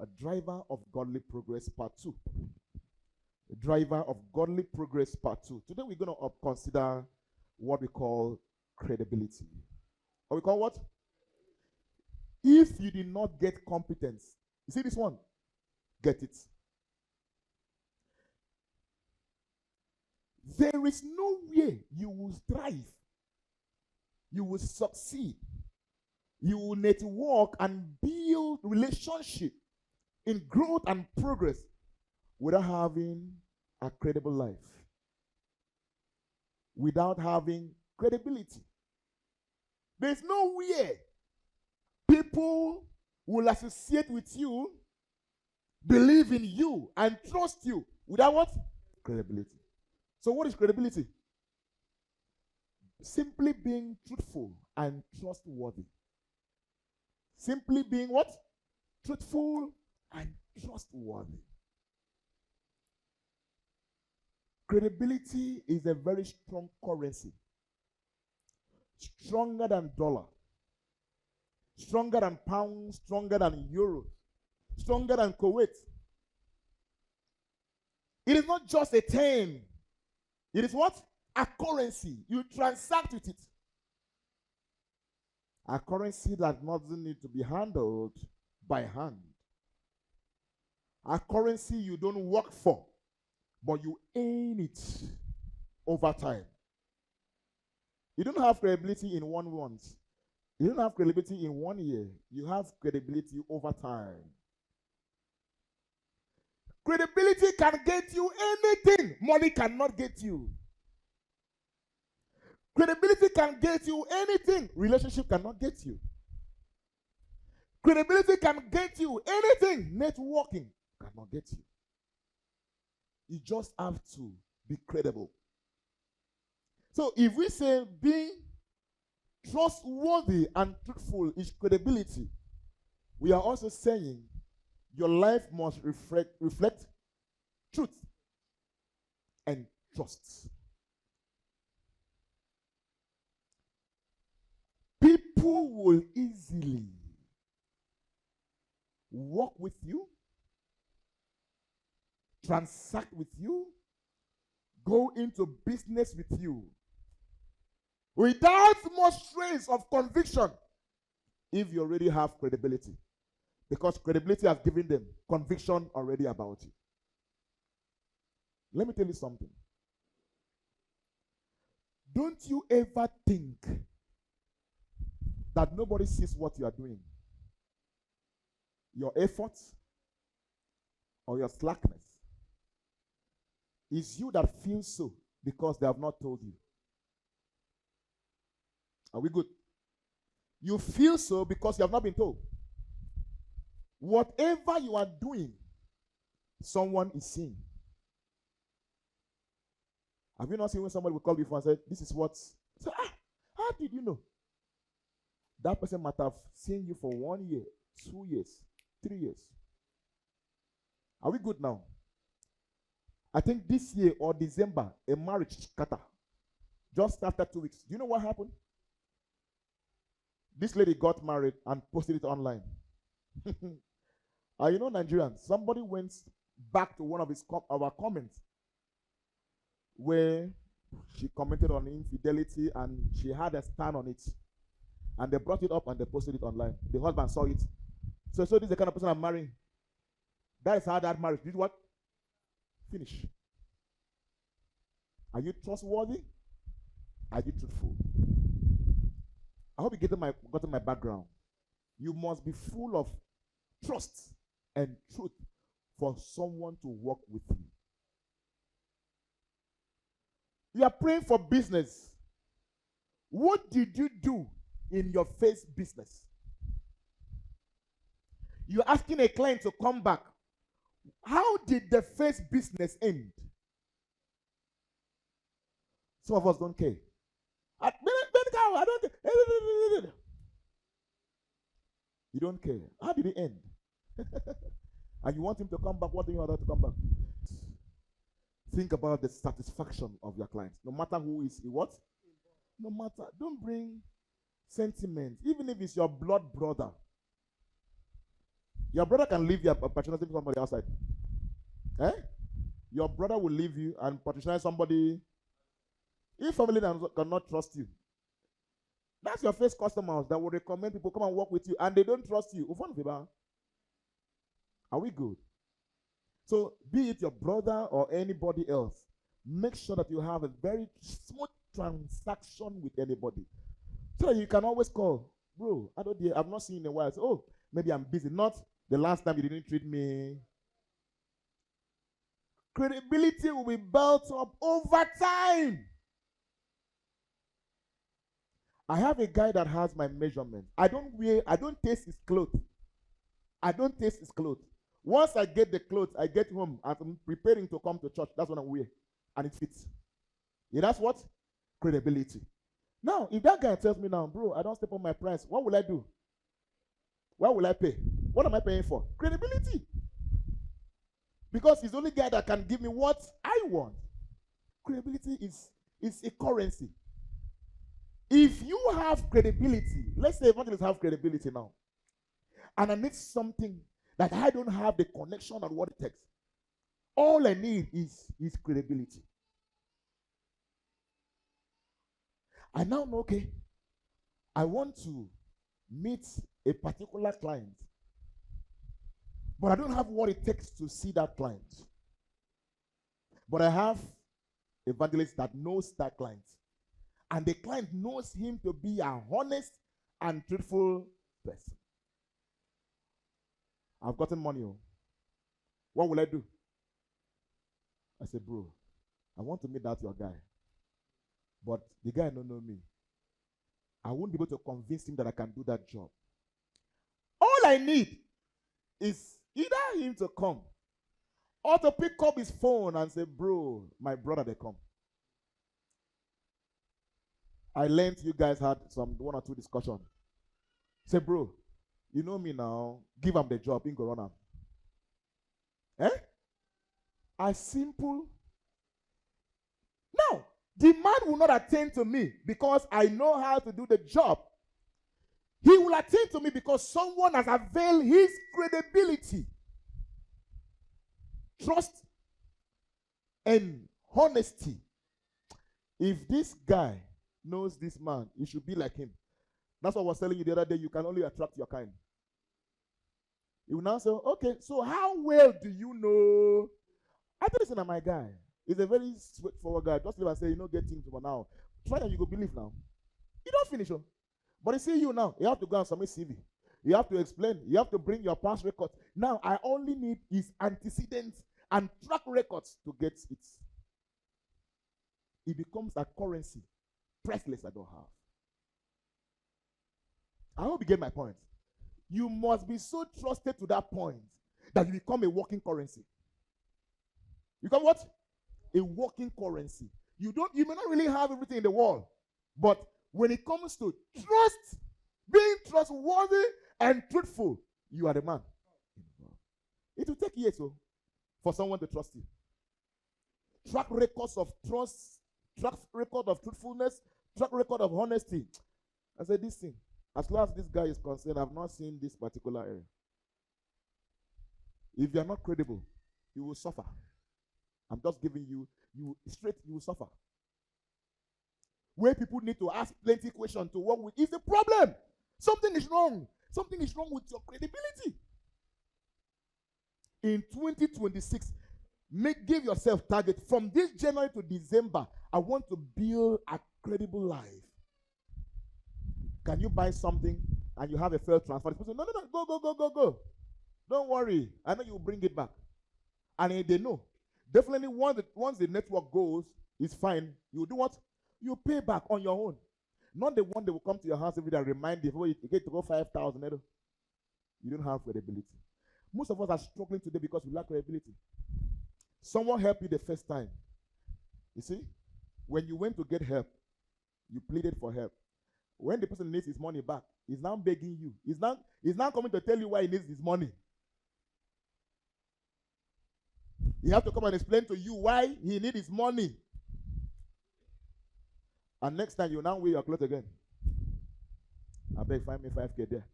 A driver of godly progress, part 2. A driver of godly progress, part 2. Today we're going to consider what we call credibility. What we call what? If you did not get competence, you see this one? Get it. There is no way you will thrive, you will succeed, you will network and build relationship in growth and progress without having a credible life, without having credibility. There's no way people will associate with you, believe in you, and trust you without what? Credibility. So what is credibility? Simply being truthful and trustworthy. Simply being what? Truthful and trustworthy. Credibility is a very strong currency. Stronger than dollar. Stronger than pounds, stronger than euros, stronger than Kuwait. It is not just a term. It is what? A currency. You transact with it. A currency that doesn't need to be handled by hand. A currency you don't work for, but you earn it over time. You don't have credibility in 1 month. You don't have credibility in 1 year. You have credibility over time. Credibility can get you anything money cannot get you. Credibility can get you anything relationship cannot get you. Credibility can get you anything networking cannot get you. You just have to be credible. So if we say being trustworthy and truthful is credibility, we are also saying your life must reflect truth and trust. People will easily work with you, transact with you, go into business with you without much trace of conviction if you already have credibility. Because credibility has given them conviction already about you. Let me tell you something. Don't you ever think that nobody sees what you are doing. Your efforts or your slackness. It's you that feels so because they have not told you. Are we good? You feel so because you have not been told. Whatever you are doing, someone is seeing. Have you not seen when somebody will call before and say, this is what? So, how did you know? That person might have seen you for 1 year, 2 years, 3 years. Are we good now? I think this year or December, a marriage scatter. Just after 2 weeks. Do you know what happened? This lady got married and posted it online. You know, Nigerians, somebody went back to one of our comments where she commented on infidelity and she had a stand on it. And they brought it up and they posted it online. The husband saw it. So this is the kind of person I'm marrying. That is how that marriage did what? Finish. Are you trustworthy? Are you truthful? I hope you gotten my background. You must be full of trust and truth for someone to work with you. You are praying for business. What did you do in your first business? You're asking a client to come back. How did the first business end? Some of us don't care. I don't care. You don't care. How did it end? And you want him to come back. What do you want to come back? Think about the satisfaction of your clients. No matter who is what? No matter. Don't bring sentiment. Even if it's your blood brother. Your brother can leave you patronizing somebody outside. Eh? Your brother will leave you and patronize somebody. If family cannot trust you, that's your first customers that will recommend people come and work with you, and they don't trust you. Are we good? So, be it your brother or anybody else, make sure that you have a very smooth transaction with anybody, so that you can always call, bro. I've not seen you in a while. So, oh, maybe I'm busy. Not the last time you didn't treat me. Credibility will be built up over time. I have a guy that has my measurement. I don't taste his clothes. Once I get the clothes, I get home as I'm preparing to come to church. That's when I wear, and it fits. Yeah, that's what? Credibility. Now, if that guy tells me now, bro, I don't step on my price, what will I do? What will I pay? What am I paying for? Credibility. Because he's the only guy that can give me what I want. Credibility is a currency. If you have credibility, let's say evangelists have credibility now, and I need something that I don't have the connection on what it takes. All I need is credibility. I now know, okay, I want to meet a particular client, but I don't have what it takes to see that client. But I have evangelist that knows that client, and the client knows him to be a honest and truthful person. I've gotten money. What will I do? I said, bro, I want to meet that your guy, but the guy don't know me. I won't be able to convince him that I can do that job. All I need is either him to come or to pick up his phone and say, bro, my brother, they come. I learned you guys had one or two discussions. Say, bro, you know me now. Give him the job in Corona. As simple. Now, the man will not attend to me because I know how to do the job. He will attend to me because someone has availed his credibility, trust, and honesty. If this guy knows this man, you should be like him. That's what I was telling you the other day. You can only attract your kind. You will now say, okay, so how well do you know? I tell you, my guy. He's a very straightforward guy. Just leave and say, you know, get things for now. Try and you go believe now. You don't finish. But you see you now. You have to go and submit CV. You have to explain. You have to bring your past record. Now, I only need his antecedents and track records to get it. It becomes a currency. Priceless I don't have. I hope you get my point. You must be so trusted to that point that you become a working currency. You become what? A working currency. You may not really have everything in the world, but when it comes to trust, being trustworthy and truthful, you are the man. It will take years for someone to trust you. Track records of trust, track record of truthfulness, track record of honesty. I said, this thing, as long as this guy is concerned, I've not seen this particular area. If you are not credible, you will suffer. I'm just giving you will suffer. Where people need to ask plenty questions to work with is the problem. Something is wrong. Something is wrong with your credibility. In 2026, give yourself target. From this January to December, I want to build a credible life. Can you buy something and you have a failed transfer? The person, no, go. Don't worry. I know you will bring it back. And they know. Definitely once the network goes, it's fine. You do what? You pay back on your own. Not the one that will come to your house every day and remind you, before you get to go 5,000. You don't have credibility. Most of us are struggling today because we lack credibility. Someone helped you the first time. You see? When you went to get help, you pleaded for help. When the person needs his money back, he's now begging you. He's now coming to tell you why he needs his money. He has to come and explain to you why he needs his money. And next time you now wear your clothes again. I beg, find me 5K there.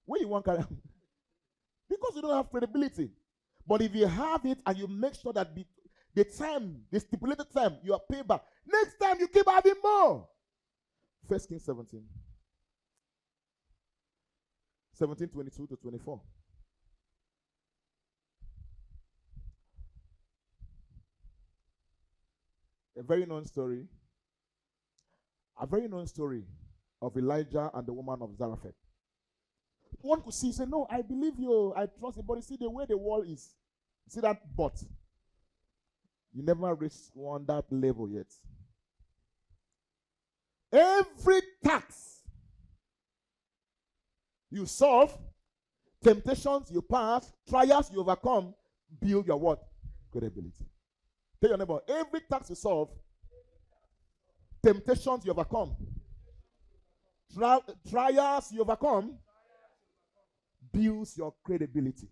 Where you want carry? Because you don't have credibility. But if you have it and you make sure that the time, the stipulated time, you are paid back, next time you keep having more. 1 Kings 17:22-24. A very known story. A very known story of Elijah and the woman of Zarephath. One could see, say, no, I believe you, I trust you, but you see the way the wall is. See that but? You never reached on that level yet. Every tax you solve, temptations you pass, trials you overcome, build your what? Credibility. Tell your neighbor, every tax you solve, temptations you overcome, trials you overcome, builds your credibility.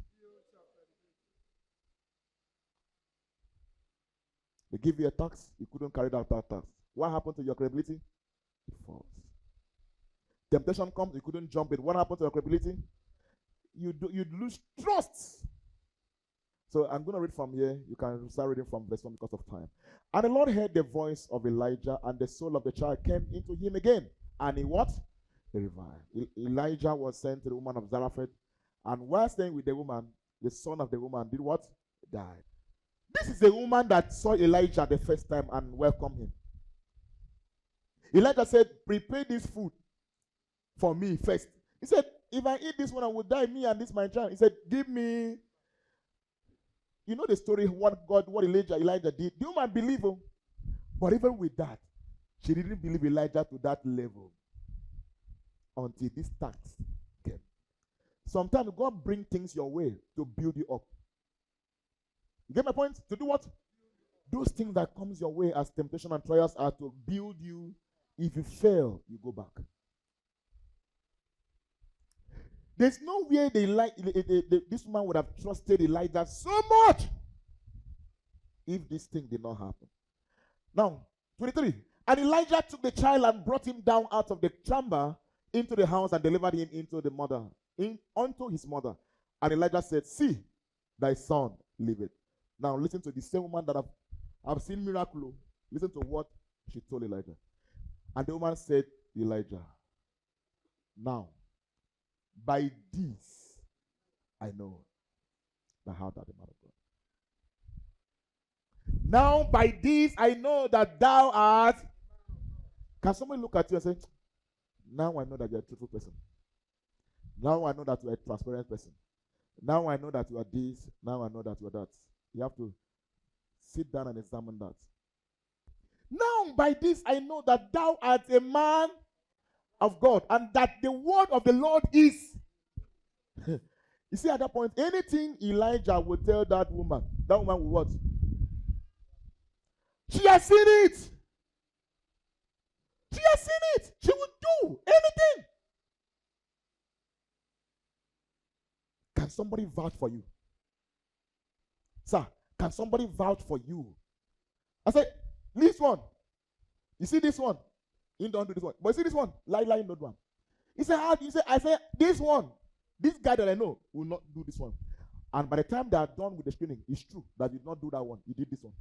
They give you a tax, you couldn't carry out that tax. What happened to your credibility? It falls. Temptation comes, you couldn't jump it. What happened to your credibility? You'd lose trust. So I'm going to read from here. You can start reading from verse 1 because of time. And the Lord heard the voice of Elijah, and the soul of the child came into him again. And he what? He revived. Elijah was sent to the woman of Zarephath, and while staying with the woman, the son of the woman did what? Died. This is the woman that saw Elijah the first time and welcomed him. Elijah said, prepare this food for me first. He said, if I eat this one, I will die, me and this my child. He said, give me. You know the story, what Elijah did. The woman believed him. But even with that, she didn't believe Elijah to that level until this tax came. Sometimes God brings things your way to build you up. You get my point? To do what? Those things that comes your way as temptation and trials are to build you. If you fail, you go back. There's no way this man would have trusted Elijah so much if this thing did not happen. Now, 23. And Elijah took the child and brought him down out of the chamber into the house and delivered him unto his mother. And Elijah said, see, thy son liveth. Now listen to the same woman that I've seen miracle. Listen to what she told Elijah. And the woman said, Elijah, now, by this, I know that how that the man of God. Now, by this, I know that thou art. Can somebody look at you and say, now I know that you're a truthful person. Now I know that you're a transparent person. Now I know that you are this. Now I know that you are that. You have to sit down and examine that. Now, by this, I know that thou art a man of God, and that the word of the Lord is. You see, at that point, anything Elijah would tell that woman will what? She has seen it. She has seen it. She would do anything. Can somebody vouch for you? Sir, can somebody vouch for you? I said, this one. You see this one? You don't do this one. But you see this one? Lie, not one. He said, how do you say? I said, this one. This guy that I know will not do this one. And by the time they are done with the screening, it's true that you did not do that one. You did this one.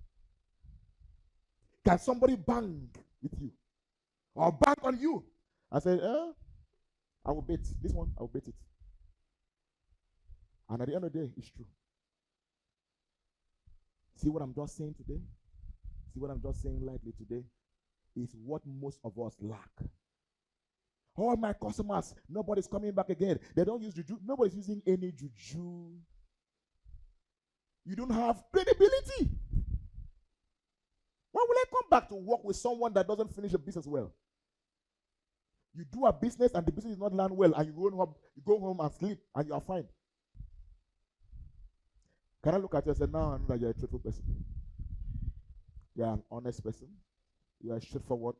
Can somebody bang with you? Or bang on you? I said, I will bet. This one, I will bet it. And at the end of the day, it's true. See what I'm just saying today? See what I'm just saying lightly today? Is what most of us lack. All my customers, nobody's coming back again. They don't use juju. Nobody's using any juju. You don't have credibility. Why will I come back to work with someone that doesn't finish a business well? You do a business and the business is not run well, and you go home and sleep and you are fine. Can I look at you and say, now I know that you're a truthful person? You're an honest person. You are straightforward.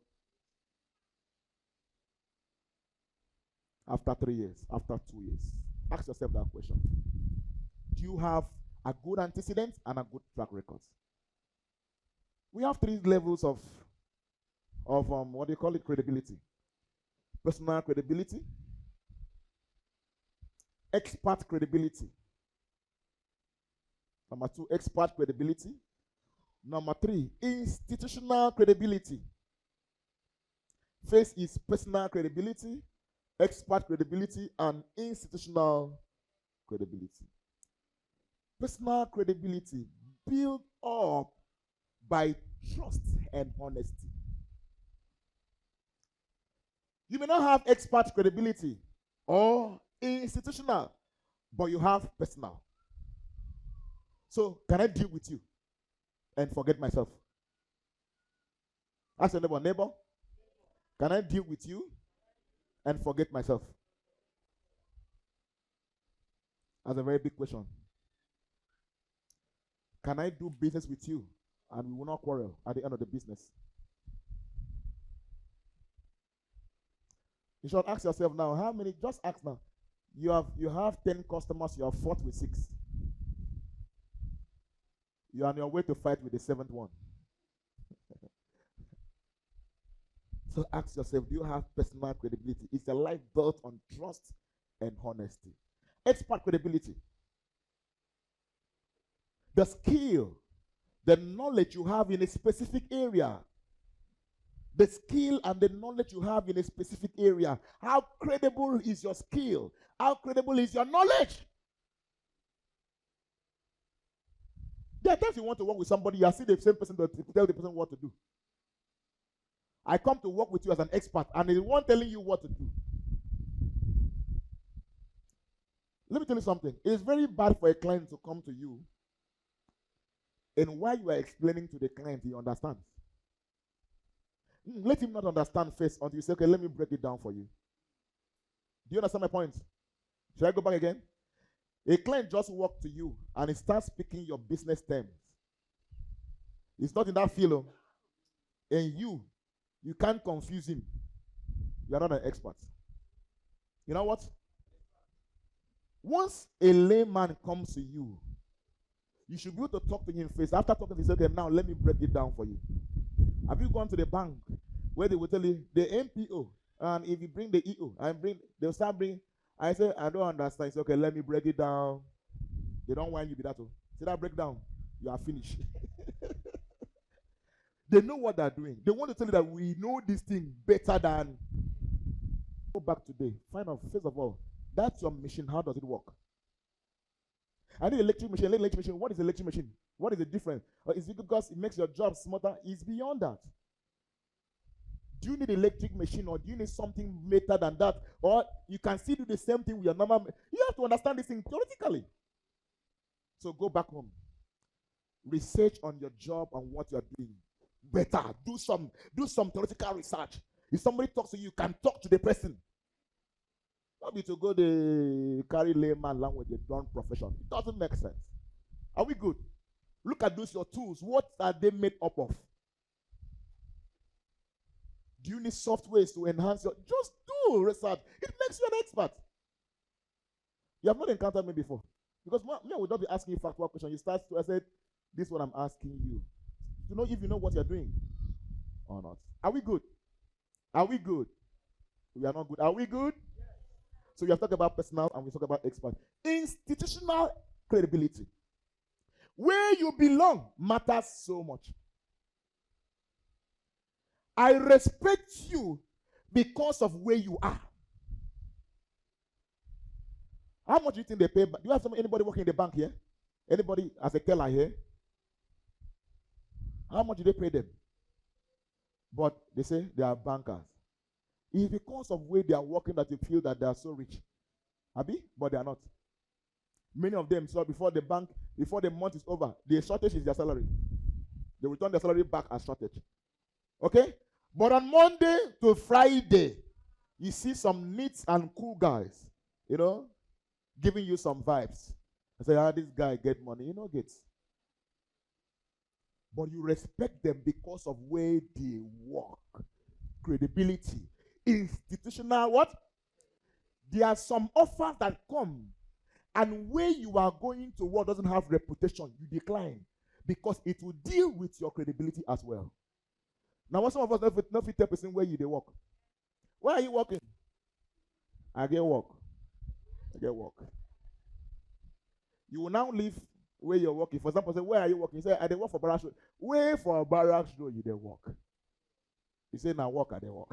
After 3 years, after 2 years, ask yourself that question. Do you have a good antecedent and a good track record? We have 3 levels of what do you call it? Credibility. Personal credibility, expert credibility, Number 2, expert credibility. Number 3, institutional credibility. First is personal credibility, expert credibility, and institutional credibility. Personal credibility built up by trust and honesty. You may not have expert credibility or institutional, but you have personal. So, can I deal with you and forget myself? Ask your neighbor, can I deal with you and forget myself? That's a very big question. Can I do business with you and we will not quarrel at the end of the business? You should ask yourself now, how many, just ask now. You have 10 customers, you have fought with 6. You are on your way to fight with the 7th one. So ask yourself, do you have personal credibility? Is your life built on trust and honesty? Expert credibility. The skill, the knowledge you have in a specific area. The skill and the knowledge you have in a specific area. How credible is your skill? How credible is your knowledge? There are times you want to work with somebody, you are seeing the same person to tell the person what to do. I come to work with you as an expert, and the one telling you what to do. Let me tell you something. It is very bad for a client to come to you, and while you are explaining to the client, he understands. Let him not understand first until you say, okay, let me break it down for you. Do you understand my point? Should I go back again? A client just walked to you and he starts speaking your business terms. It's not in that field. And you can't confuse him. You are not an expert. You know what? Once a layman comes to you, you should be able to talk to him first. After talking to him, say, okay, now let me break it down for you. Have you gone to the bank where they will tell you the MPO, and if you bring the EO, they'll start bringing. I say, I don't understand. It's okay, let me break it down. They don't want you to be that. See that breakdown? You are finished. They know what they're doing. They want to tell you that we know this thing better than. Go back today. Find out, first of all, that's your machine. How does it work? I need electric machine. Electric machine. What is electric machine? What is the difference? Or is it because it makes your job smarter? It's beyond that. Do you need an electric machine, or do you need something better than that? Or you can still do the same thing with your normal. You have to understand this thing theoretically. So go back home. Research on your job and what you're doing. Better. Do some theoretical research. If somebody talks to you, you can talk to the person. Not be to go the carry layman language, the done profession. It doesn't make sense. Are we good? Look at those your tools. What are they made up of? Do you need softwares to enhance your? Just do research. It makes you an expert. You have not encountered me before. Because me, I would not be asking you factual question. You start to, I said, this is what I'm asking you. To know if you know what you're doing or not. Are we good? Are we good? We are not good. Are we good? Yes. So we have talked about personal and we talk about expert. Institutional credibility. Where you belong matters so much. I respect you because of where you are. How much do you think they pay? Do you have anybody working in the bank here? Anybody as a teller here? How much do they pay them? But they say they are bankers. It's because of where they are working that you feel that they are so rich. Abi? But they are not. Many of them, so before the month is over, the shortage is their salary. They return their salary back as shortage. Okay? But on Monday to Friday, you see some neat and cool guys, giving you some vibes. I say, this guy get money. Gets. But you respect them because of where they work. Credibility. Institutional what? There are some offers that come, and where you are going to work doesn't have reputation, you decline. Because it will deal with your credibility as well. Now, what some of us not fit 10% where they work. Where are you working? I get work. You will now leave where you're working. For example, say, where are you working? You say, I dey work for Barracks Road. Where for Barracks Road you dey work? You say, now work, I dey work.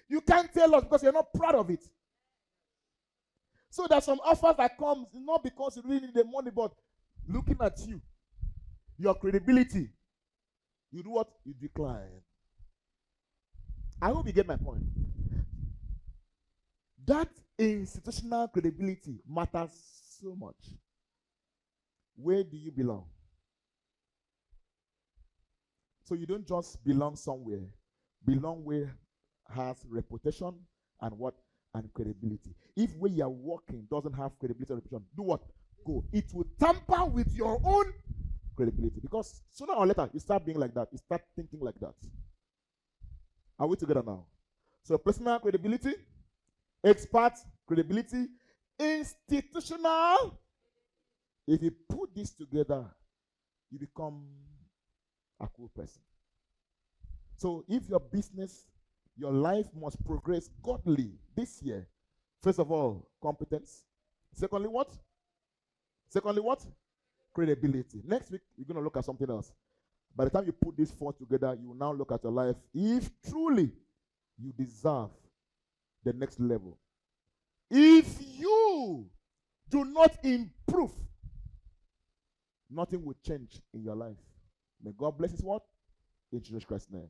You can't tell us because you're not proud of it. So there's some offers that comes not because you really need the money, but looking at you, your credibility, you do what? You decline. I hope you get my point. That institutional credibility matters so much. Where do you belong? So you don't just belong somewhere. Belong where has reputation and what? And credibility. If where you're working doesn't have credibility or reputation, do what? Go. It will tamper with your own credibility. Because sooner or later, you start being like that. You start thinking like that. Are we together now? So personal credibility, expert credibility, institutional. If you put this together, you become a cool person. So if your business, your life must progress godly this year, first of all, competence. Secondly, what? Secondly, what? Credibility. Next week, we're going to look at something else. By the time you put these four together, you will now look at your life if truly you deserve the next level. If you do not improve, nothing will change in your life. May God bless his word in Jesus Christ's name.